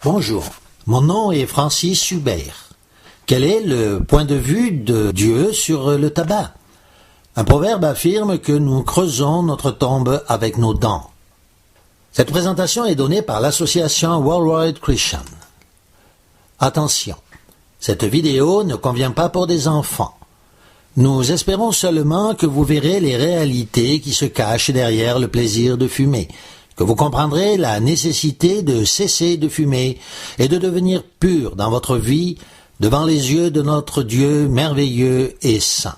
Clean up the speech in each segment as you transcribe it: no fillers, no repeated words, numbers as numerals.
Bonjour, mon nom est Francis Hubert. Quel est le point de vue de Dieu sur le tabac? Un proverbe affirme que nous creusons notre tombe avec nos dents. Cette présentation est donnée par l'association Worldwide Christian. Attention, cette vidéo ne convient pas pour des enfants. Nous espérons seulement que vous verrez les réalités qui se cachent derrière le plaisir de fumer, que vous comprendrez la nécessité de cesser de fumer et de devenir pur dans votre vie devant les yeux de notre Dieu merveilleux et saint.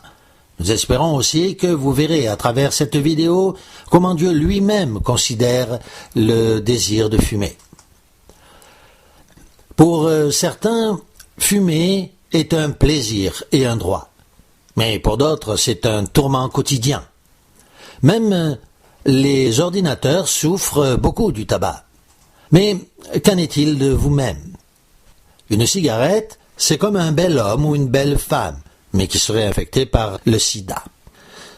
Nous espérons aussi que vous verrez à travers cette vidéo comment Dieu lui-même considère le désir de fumer. Pour certains, fumer est un plaisir et un droit. Mais pour d'autres, c'est un tourment quotidien. Même les ordinateurs souffrent beaucoup du tabac. Mais qu'en est-il de vous-même? Une cigarette, c'est comme un bel homme ou une belle femme, mais qui serait infecté par le sida.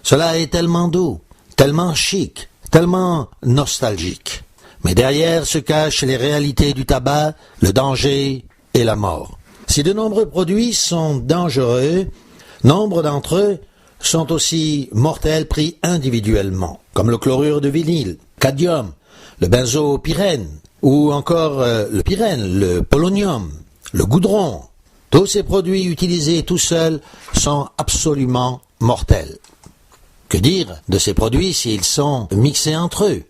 Cela est tellement doux, tellement chic, tellement nostalgique. Mais derrière se cachent les réalités du tabac, le danger et la mort. Si de nombreux produits sont dangereux, nombre d'entre eux sont aussi mortels pris individuellement, comme le chlorure de vinyle, cadmium, le benzopyrène, ou encore le pyrène, le polonium, le goudron. Tous ces produits utilisés tout seuls sont absolument mortels. Que dire de ces produits s'ils sont mixés entre eux?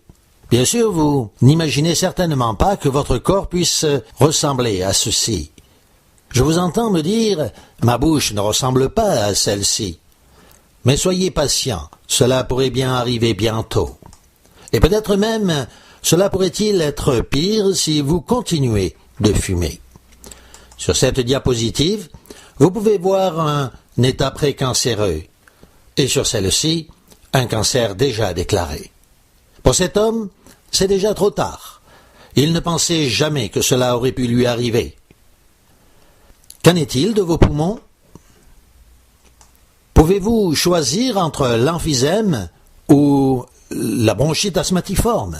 Bien sûr, vous n'imaginez certainement pas que votre corps puisse ressembler à ceci. Je vous entends me dire « ma bouche ne ressemble pas à celle-ci ». Mais soyez patient, cela pourrait bien arriver bientôt. Et peut-être même, cela pourrait-il être pire si vous continuez de fumer. Sur cette diapositive, vous pouvez voir un état précancéreux, et sur celle-ci, un cancer déjà déclaré. Pour cet homme, c'est déjà trop tard. Il ne pensait jamais que cela aurait pu lui arriver. Qu'en est-il de vos poumons? Pouvez-vous choisir entre l'emphysème ou la bronchite asthmatiforme?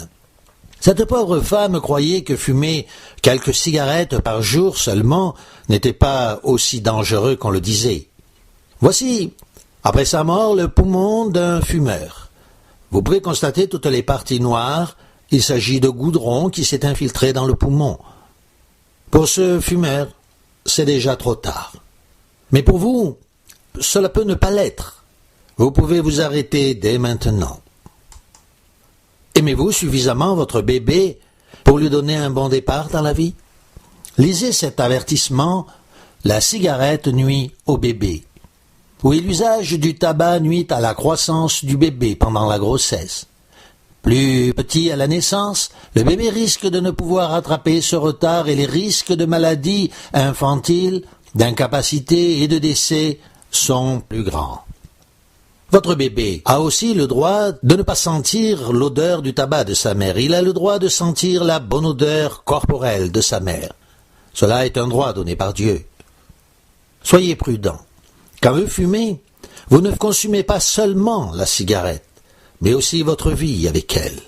Cette pauvre femme croyait que fumer quelques cigarettes par jour seulement n'était pas aussi dangereux qu'on le disait. Voici, après sa mort, le poumon d'un fumeur. Vous pouvez constater toutes les parties noires. Il s'agit de goudron qui s'est infiltré dans le poumon. Pour ce fumeur, c'est déjà trop tard. Mais pour vous, cela peut ne pas l'être. Vous pouvez vous arrêter dès maintenant. Aimez-vous suffisamment votre bébé pour lui donner un bon départ dans la vie? Lisez cet avertissement, la cigarette nuit au bébé. Oui, l'usage du tabac nuit à la croissance du bébé pendant la grossesse. Plus petit à la naissance, le bébé risque de ne pouvoir rattraper ce retard et les risques de maladies infantiles, d'incapacité et de décès sont plus grands. Votre bébé a aussi le droit de ne pas sentir l'odeur du tabac de sa mère. Il a le droit de sentir la bonne odeur corporelle de sa mère. Cela est un droit donné par Dieu. Soyez prudents. Quand vous fumez, vous ne consumez pas seulement la cigarette, mais aussi votre vie avec elle.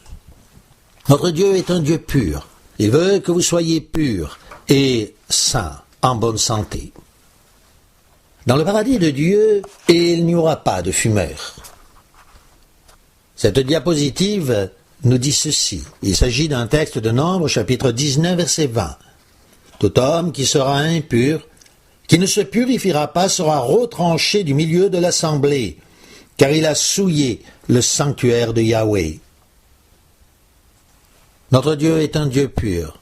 Notre Dieu est un Dieu pur. Il veut que vous soyez purs et sains, en bonne santé. Dans le paradis de Dieu, il n'y aura pas de fumeurs. Cette diapositive nous dit ceci. Il s'agit d'un texte de Nombres, chapitre 19, verset 20. Tout homme qui sera impur, qui ne se purifiera pas, sera retranché du milieu de l'assemblée, car il a souillé le sanctuaire de Yahweh. Notre Dieu est un Dieu pur.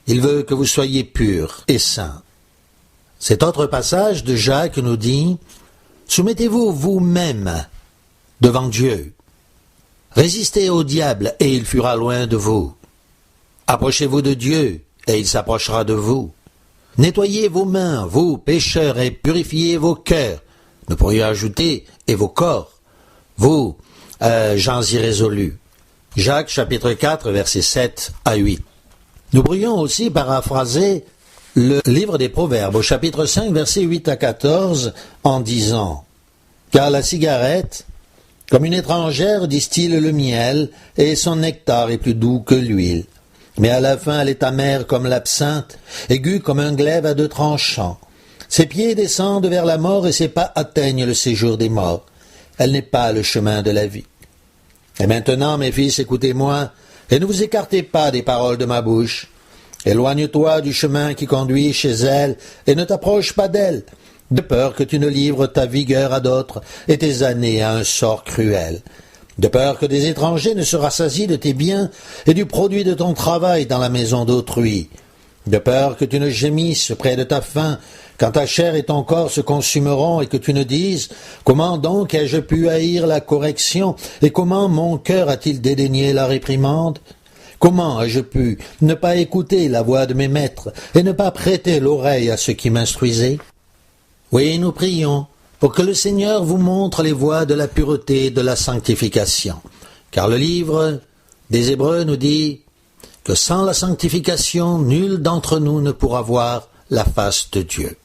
Il veut que vous soyez purs et saints. Cet autre passage de Jacques nous dit « Soumettez-vous vous-même devant Dieu. Résistez au diable et il fuira loin de vous. Approchez-vous de Dieu et il s'approchera de vous. Nettoyez vos mains, vous pécheurs, et purifiez vos cœurs. » Nous pourrions ajouter « et vos corps. » Vous, gens irrésolus. Jacques chapitre 4 versets 7 à 8. Nous pourrions aussi paraphraser le livre des Proverbes, au chapitre 5, versets 8 à 14, en disant « Car la cigarette, comme une étrangère, distille le miel, et son nectar est plus doux que l'huile. Mais à la fin elle est amère comme l'absinthe, aiguë comme un glaive à deux tranchants. Ses pieds descendent vers la mort et ses pas atteignent le séjour des morts. Elle n'est pas le chemin de la vie. Et maintenant, mes fils, écoutez-moi, et ne vous écartez pas des paroles de ma bouche. Éloigne-toi du chemin qui conduit chez elle, et ne t'approche pas d'elle, de peur que tu ne livres ta vigueur à d'autres, et tes années à un sort cruel. De peur que des étrangers ne se rassasient de tes biens, et du produit de ton travail dans la maison d'autrui. De peur que tu ne gémisses près de ta faim, quand ta chair et ton corps se consumeront, et que tu ne dises « Comment donc ai-je pu haïr la correction, et comment mon cœur a-t-il dédaigné la réprimande ?» Comment ai-je pu ne pas écouter la voix de mes maîtres et ne pas prêter l'oreille à ceux qui m'instruisaient? Oui, nous prions pour que le Seigneur vous montre les voies de la pureté et de la sanctification. Car le livre des Hébreux nous dit que sans la sanctification, nul d'entre nous ne pourra voir la face de Dieu.